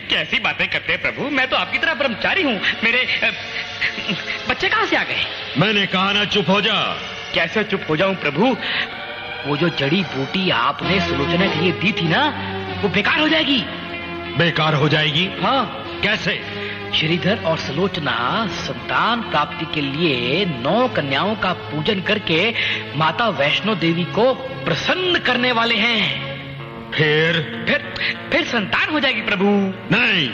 कैसी बातें करते हैं प्रभु, मैं तो आपकी तरह ब्रह्मचारी हूँ। मेरे बच्चे कहाँ से आ गए? मैंने कहा ना चुप हो जा। कैसे चुप हो जाऊं प्रभु? वो जो जड़ी बूटी आपने सुलोचना के लिए दी थी ना, वो बेकार हो जाएगी। बेकार हो जाएगी? हाँ। कैसे? श्रीधर और सुलोचना संतान प्राप्ति के लिए 9 कन्याओं का पूजन करके माता वैष्णो देवी को प्रसन्न करने वाले हैं। फिर संतान हो जाएगी प्रभु। नहीं,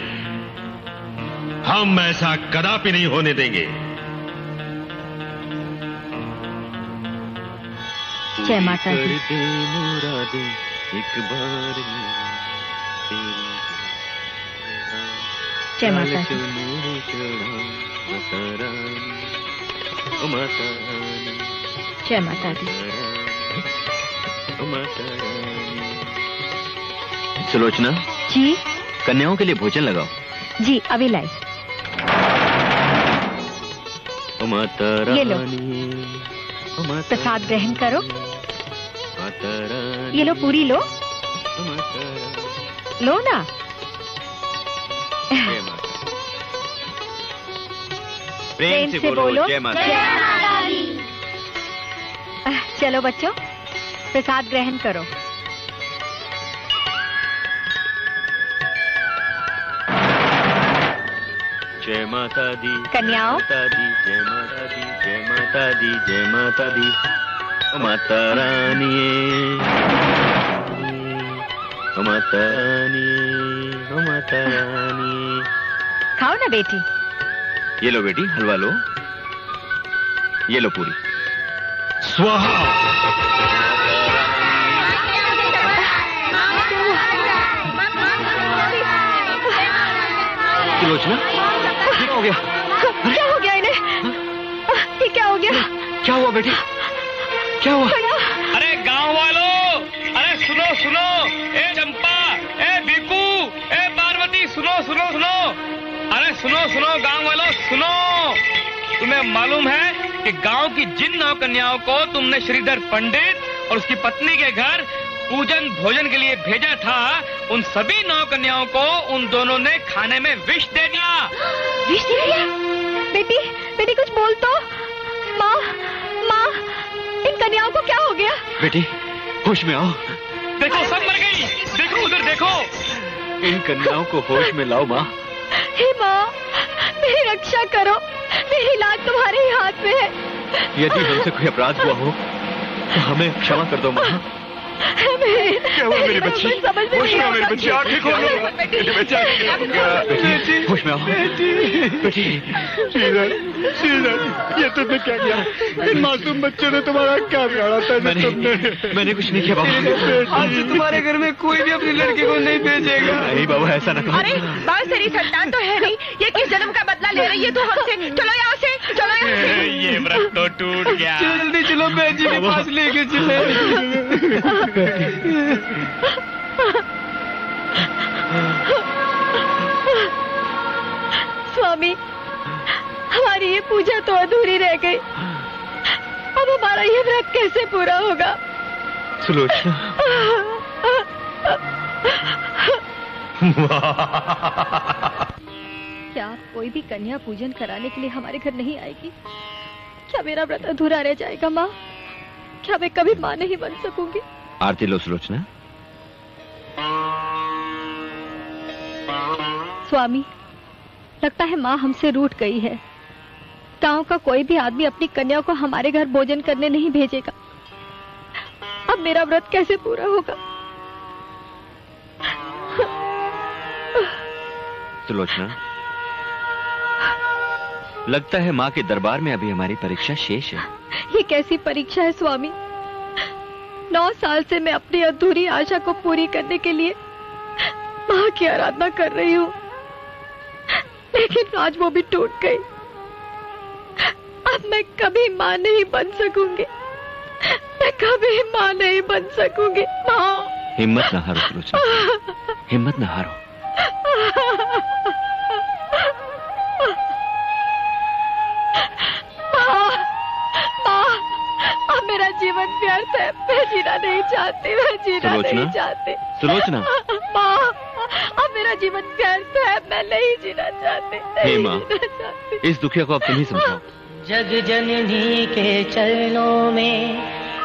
हम ऐसा कदापि नहीं होने देंगे। जय माता दी। जय माता दी। जय माता दी। सुलोचना जी। कन्याओं के लिए भोजन लगाओ। जी अभी लाई। ये लो, प्रसाद ग्रहण करो। ये लो, पूरी लो। लो ना। प्रेम से बोलो जय माता दी। चलो बच्चों, प्रसाद ग्रहण करो। जय माता दी। कन्याओं। माता दी, जय माता दी, जय माता दी, जय माता दी। माता रानी, माता रानी, माता रानी। खाओ ना बेटी। ये लो बेटी, हलवा लो। ये लो पूरी। स्वाहा। सुलोचना, क्या हो गया? क्या हो गया इन्हें? ये क्या हो गया? क्या हुआ बेटी? क्या हुआ? अरे गांव वालों, अरे सुनो सुनो, ए चंपा, ए बीकू, ए पार्वती, सुनो सुनो सुनो। अरे सुनो सुनो गांव वालों, सुनो। तुम्हें मालूम है कि गांव की जिन 9 कन्याओं को तुमने श्रीधर पंडित और उसकी पत्नी के घर पूजन भोजन के लिए भेजा था, उन सभी 9 कन्याओं को उन दोनों ने खाने में विष दे दिया। विष दे दिया? बेटी, बेटी कुछ बोल तो। माँ, माँ, इन कन्याओं को क्या हो गया? बेटी होश में आओ। देखो सब मर गई, देखो उधर देखो। इन कन्याओं को होश में लाओ माँ। हे माँ, मेरी रक्षा करो, मेरी लाज तुम्हारे ही हाथ में है। यदि हमसे कोई अपराध हुआ हो तो हमें क्षमा कर दो माँ। क्या हुआ मेरी बच्ची? होश में आओ मेरी बच्ची, आंखें खोलो। बेटी होश में आओ। बेटी। श्रीधर, ये तुमने क्या किया? इन मासूम बच्चों ने तुम्हारा क्या बिगाड़ा था? मैंने कुछ नहीं किया बाबा। आज से तुम्हारे घर में कोई भी अपनी लड़की को नहीं भेजेगा। नहीं बाबा, ऐसा ना कहो। अरे बाल तेरी संतान तो है नहीं, ये किस जन्म का बदला ले रही है तू हमसे? चलो यहाँ से, चलो यहाँ से। ये व्रत तो टूट गया। जल्दी चलो, बहन जी के पास लेके चले। स्वामी, हमारी ये पूजा तो अधूरी रह गई। अब हमारा ये व्रत कैसे पूरा होगा? सुलोचना। क्या कोई भी कन्या पूजन कराने के लिए हमारे घर नहीं आएगी? क्या मेरा व्रत अधूरा रह जाएगा माँ? क्या मैं कभी माँ नहीं बन सकूंगी? आरती लो सुलोचना। स्वामी, लगता है माँ हमसे रूठ गई है। गांव का कोई भी आदमी अपनी कन्या को हमारे घर भोजन करने नहीं भेजेगा। अब मेरा व्रत कैसे पूरा होगा? सुलोचना, लगता है माँ के दरबार में अभी हमारी परीक्षा शेष है। ये कैसी परीक्षा है स्वामी? 9 साल से मैं अपनी अधूरी आशा को पूरी करने के लिए माँ की आराधना कर रही हूँ, लेकिन आज वो भी टूट गई। अब मैं कभी माँ नहीं बन सकूंगी। मैं कभी माँ नहीं बन सकूंगी। माँ, हिम्मत न हारो सुलोचना, हिम्मत न हारो। अब मेरा जीवन व्यर्थ है। मैं जीना नहीं चाहती, मैं जीना नहीं चाहती। सुलोचना। माँ, अब मेरा जीवन व्यर्थ है, मैं नहीं जीना चाहती, हे माँ, इस दुखिया को अब तुम ही समझाओ। जग जननी के चरणों में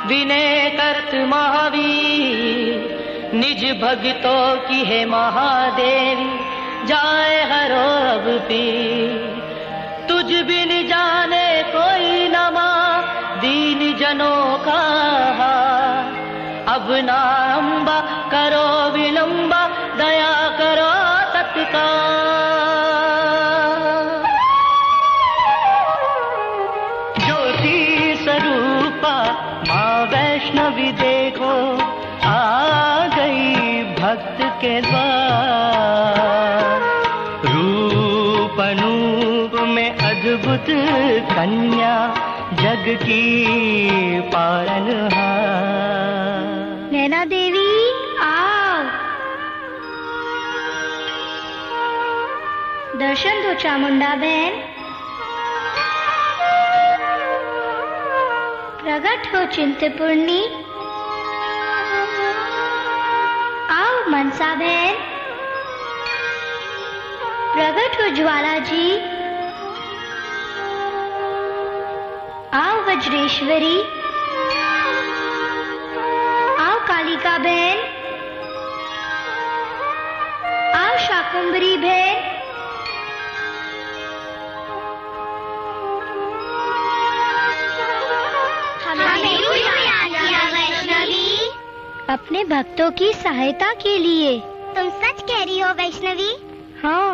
विनय करत महावीर, निज भक्तों की है महादेवी, जाए हरो अब पीर। तुझ बिन जाने कोई न माँ, दीन जनों का हाल। अब ना अम्बा करो विलंबा, दया करो तत्काल। ज्योति स्वरूपा माँ वैष्णवी देखो, आ गई भक्त के द्वार। रूप अनूप में अद्भुत कन्या, जग की पालनहार। नैना देवी आओ, दर्शन दो चामुंडा बहन। प्रकट हो चिंतपूर्णी, आओ मनसा बहन। प्रकट हो ज्वाला जी, आओ वज्रेश्वरी। आओ कालिका बहन, आओ शाकुंभरी बहन। अपने भक्तों की सहायता के लिए। तुम सच कह रही हो वैष्णवी? हाँ,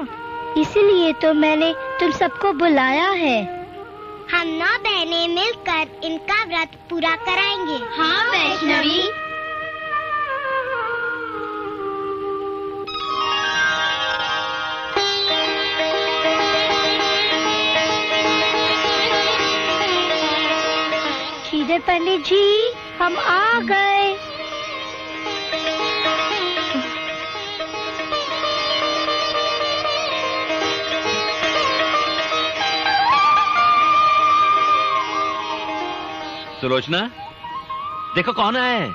इसीलिए तो मैंने तुम सबको बुलाया है। हम 9 बहनें मिलकर इनका व्रत पूरा कराएंगे। हाँ वैष्णवी। श्रीधर पंडित जी, हम आ गए। सुलोचना, देखो कौन आया है।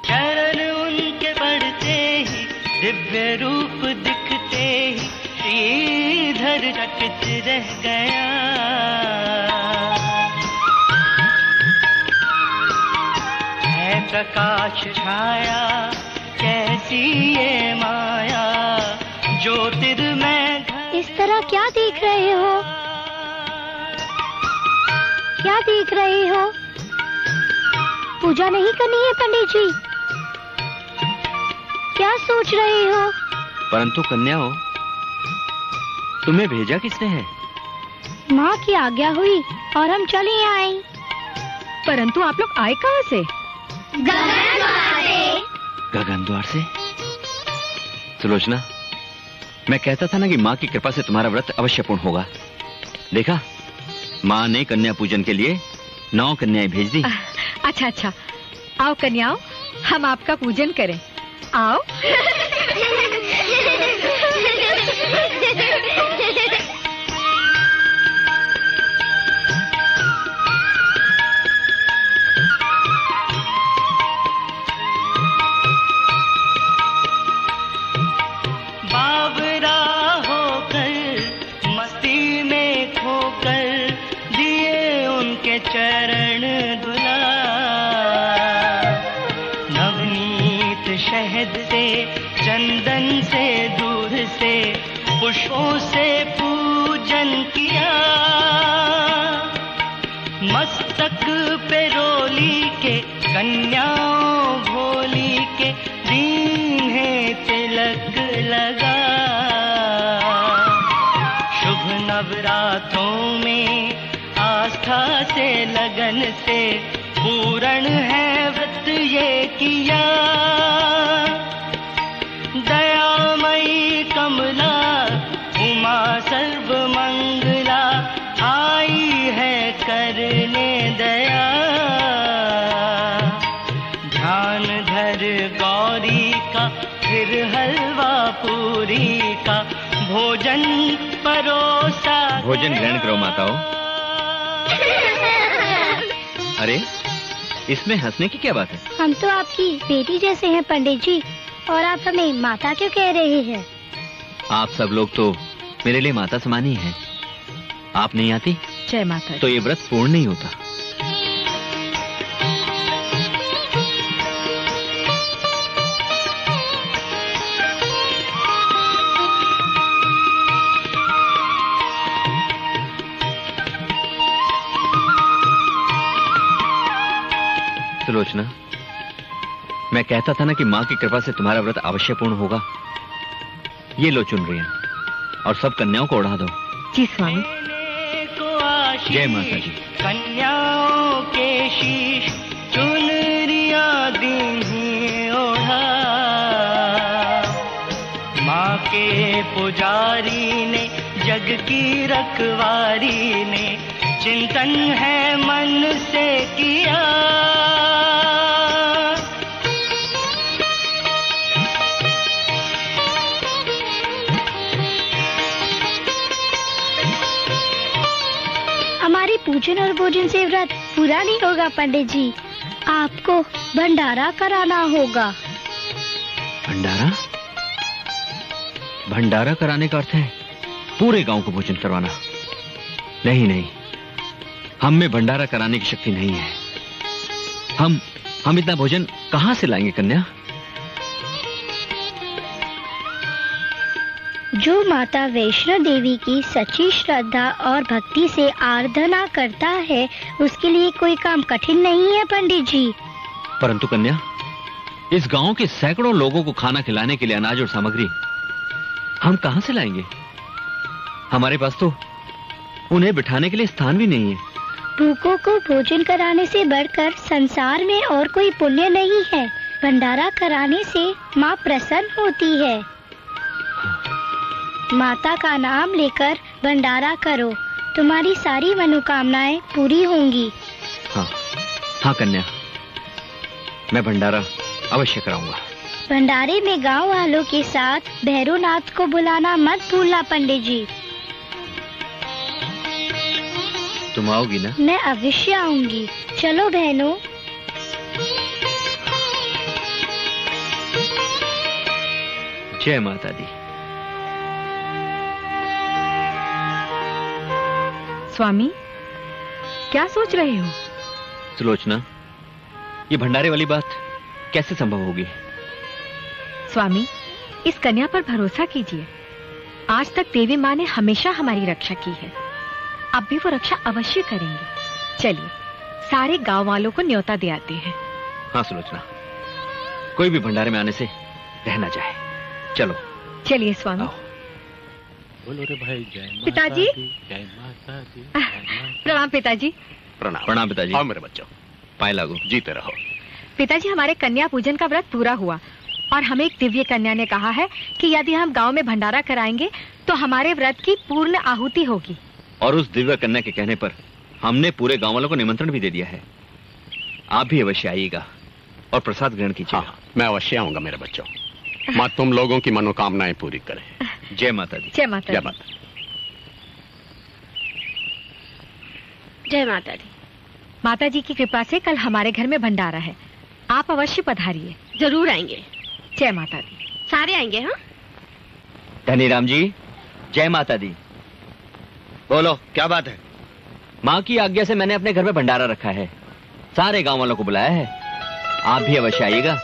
चरण उनके बढ़ते ही, दिव्य रूप दिखते ही, श्रीधर चकित रह गया। है प्रकाश छाया, कैसी ये माया, ज्योतिर्मय घर। इस तरह क्या देख रहे हो? क्या देख रहे हो? पूजा नहीं करनी है पंडित जी? क्या सोच रहे हो? परंतु कन्या हो, तुम्हें भेजा किसने है? माँ की आज्ञा हुई और हम चले आए। परंतु आप लोग आए कहाँ से? गगन द्वार से। सुलोचना, मैं कहता था ना कि माँ की कृपा से तुम्हारा व्रत अवश्य पूर्ण होगा। देखा, माँ ने कन्या पूजन के लिए 9 कन्याएं भेज दी। अच्छा अच्छा, आओ कन्याओं, हम आपका पूजन करें। आओ। बावरा होकर मस्ती में खोकर दिए उनके चरण धुला। नवनीत शहद से चंदन से दूर से पुष्पों से पूजन किया। मस्तक पे रोली के कन्याओं भोली के दीन्हे तिलक लगा। शुभ नवरात्रों में आस्था से लगन से पूर्ण है व्रत ये किया। दयामयी कमला उमा सर्वमंगला आई है करने दया। ध्यान धर गौरी का फिर हलवा पूरी का भोजन परोसा। भोजन ग्रहण करो माताओं। अरे, इसमें हंसने की क्या बात है? हम तो आपकी बेटी जैसे हैं पंडित जी, और आप हमें माता क्यों कह रहे हैं? आप सब लोग तो मेरे लिए माता समान ही हैं। आप नहीं आती जय माता तो ये व्रत पूर्ण नहीं होता। सुलोचना, मैं कहता था ना कि माँ की कृपा से तुम्हारा व्रत अवश्य पूर्ण होगा। ये लो चुनरियां और सब कन्याओं को ओढ़ा दो। जी स्वामी। जय माता दी। कन्याओं के शीश चुनरियां दीन्हीं ओढ़ा, माँ के पुजारी ने जग की रखवारी ने चिंतन है मन से किया। हमारी पूजन और भोजन से व्रत पूरा नहीं होगा पंडित जी, आपको भंडारा कराना होगा। भंडारा? भंडारा कराने का अर्थ है पूरे गांव को भोजन करवाना। नहीं नहीं, हम में भंडारा कराने की शक्ति नहीं है। हम इतना भोजन कहां से लाएंगे कन्या? जो माता वैष्णो देवी की सच्ची श्रद्धा और भक्ति से आराधना करता है, उसके लिए कोई काम कठिन नहीं है पंडित जी। परंतु कन्या, इस गांव के सैकड़ों लोगों को खाना खिलाने के लिए अनाज और सामग्री हम कहां से लाएंगे? हमारे पास तो उन्हें बिठाने के लिए स्थान भी नहीं है। भूखों को भोजन कराने से बढ़कर संसार में और कोई पुण्य नहीं है। भंडारा कराने से माँ प्रसन्न होती है। माता का नाम लेकर भंडारा करो, तुम्हारी सारी मनोकामनाएं पूरी होंगी। हाँ कन्या, मैं भंडारा अवश्य कराऊंगा। भंडारे में गांव वालों के साथ भैरवनाथ को बुलाना मत भूलना पंडित जी। तुम आओगी ना? मैं अवश्य आऊंगी। चलो बहनों। जय माता दी। स्वामी, क्या सोच रहे हो? सुलोचना, ये भंडारे वाली बात कैसे संभव होगी? स्वामी, इस कन्या पर भरोसा कीजिए। आज तक देवी माँ ने हमेशा हमारी रक्षा की है, अब भी वो रक्षा अवश्य करेंगे। चलिए, सारे गांव वालों को न्योता दे आते हैं। हाँ सुलोचना, कोई भी भंडारे में आने से रहना जाए। चलो चलिए स्वामी। बोलो रे भाई, जय माता पिताजी। दी, जय माता दी, जय माता। प्रणाम पिताजी। प्रणाम पिताजी। आओ मेरे बच्चों, पाए लागू। जीते रहो। पिताजी, हमारे कन्या पूजन का व्रत पूरा हुआ और हमें एक दिव्य कन्या ने कहा है कि यदि हम गांव में भंडारा कराएंगे तो हमारे व्रत की पूर्ण आहुति होगी। और उस दिव्य कन्या के कहने पर हमने पूरे गांव वालों को निमंत्रण भी दे दिया है। आप भी अवश्य आइएगा और प्रसाद ग्रहण कीजिए। हाँ, मैं अवश्य आऊंगा मेरे बच्चों। माँ तुम लोगों की मनोकामनाएं पूरी करे। जय माता दी। जय माता जय दी। माता। जय माता दी। माता जी की कृपा से कल हमारे घर में भंडारा है, आप अवश्य पधारिए। जरूर आएंगे। जय माता दी। सारे आएंगे। हाँ, धनीराम जी, जय माता दी। बोलो क्या बात है? माँ की आज्ञा से मैंने अपने घर में भंडारा रखा है, सारे गांव वालों को बुलाया है। आप भी अवश्य आइएगा।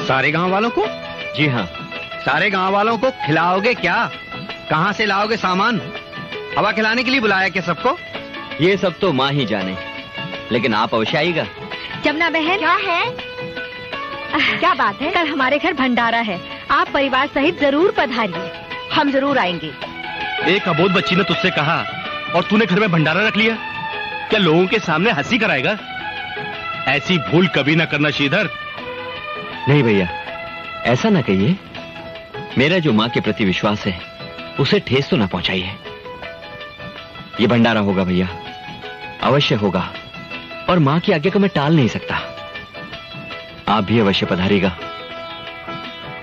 सारे गांव वालों को? जी हाँ। सारे गांव वालों को खिलाओगे क्या? कहाँ से लाओगे सामान? हवा खिलाने के लिए बुलाया क्या सबको? ये सब तो माँ ही जाने, लेकिन आप अवश्य आइएगा। जमुना बहन, क्या है? क्या बात है? कल हमारे घर भंडारा है, आप परिवार सहित जरूर पधारिए। हम जरूर आएंगे। एक अबोध बच्ची ने तुझसे कहा और तूने घर में भंडारा रख लिया। क्या लोगों के सामने हंसी कराएगा? ऐसी भूल कभी ना करना श्रीधर। नहीं भैया, ऐसा ना कहिए। मेरा जो माँ के प्रति विश्वास है उसे ठेस तो ना पहुंचाइए। ये भंडारा होगा भैया, अवश्य होगा, और माँ की आज्ञा को मैं टाल नहीं सकता। आप भी अवश्य पधारिएगा।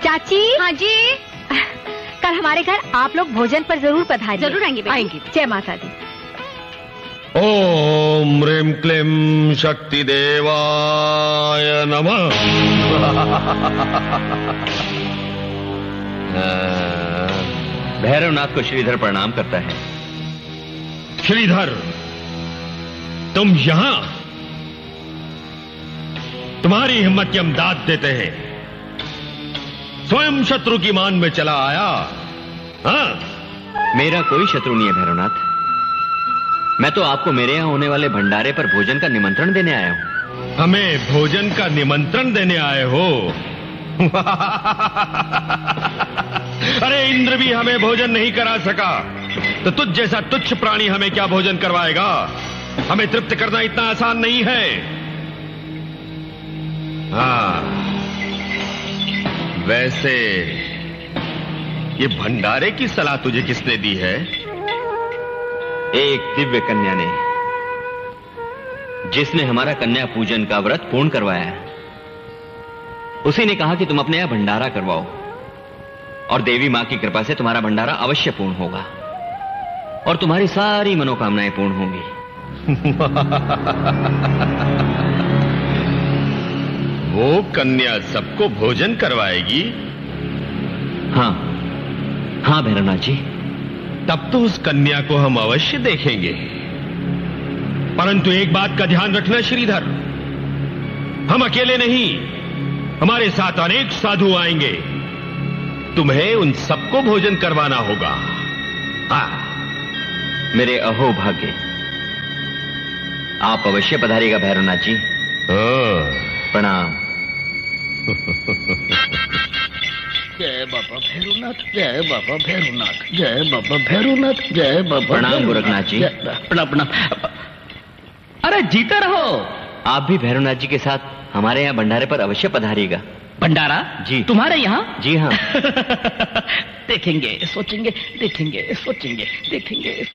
चाची। हाँ जी। कल हमारे घर आप लोग भोजन पर जरूर पधारिए। जरूर आएंगे बेटी। आएंगे। जय माता दी। ओम ह्रीं क्लीं शक्ति देवाय नमः। भैरवनाथ को श्रीधर प्रणाम करता है। श्रीधर, तुम यहां? तुम्हारी हिम्मत की हम दाद देते हैं। स्वयं शत्रु की मान में चला आया। हाँ? मेरा कोई शत्रु नहीं है भैरवनाथ। मैं तो आपको मेरे यहाँ होने वाले भंडारे पर भोजन का निमंत्रण देने आया हूँ। हमें भोजन का निमंत्रण देने आए हो? अरे इंद्र भी हमें भोजन नहीं करा सका, तो तुझ जैसा तुच्छ प्राणी हमें क्या भोजन करवाएगा? हमें तृप्त करना इतना आसान नहीं है। हाँ, वैसे ये भंडारे की सलाह तुझे किसने दी है? एक दिव्य कन्या ने, जिसने हमारा कन्या पूजन का व्रत पूर्ण करवाया है। उसी ने कहा कि तुम अपने यहां भंडारा करवाओ और देवी मां की कृपा से तुम्हारा भंडारा अवश्य पूर्ण होगा और तुम्हारी सारी मनोकामनाएं पूर्ण होंगी। वो कन्या सबको भोजन करवाएगी? हाँ हाँ भैरवनाथ जी। तब तो उस कन्या को हम अवश्य देखेंगे। परंतु एक बात का ध्यान रखना श्रीधर, हम अकेले नहीं, हमारे साथ अनेक साधु आएंगे। तुम्हें उन सबको भोजन करवाना होगा। हाँ। मेरे अहो भाग्य, आप अवश्य पधारिएगा भैरवनाथ जी। प्रणाम। जय बाबा भैरवनाथ, जय बाबा भैरवनाथ, जय बाबा भैरवनाथ, जय बाबा। प्रणाम गोरखनाथ जी। प्रणाम प्रणाम। अरे जीते रहो। आप भी भैरवनाथ जी के साथ हमारे यहाँ भंडारे पर अवश्य पधारिएगा। भंडारा? जी। तुम्हारे यहाँ? जी हाँ। देखेंगे, सोचेंगे, देखेंगे, सोचेंगे, देखेंगे।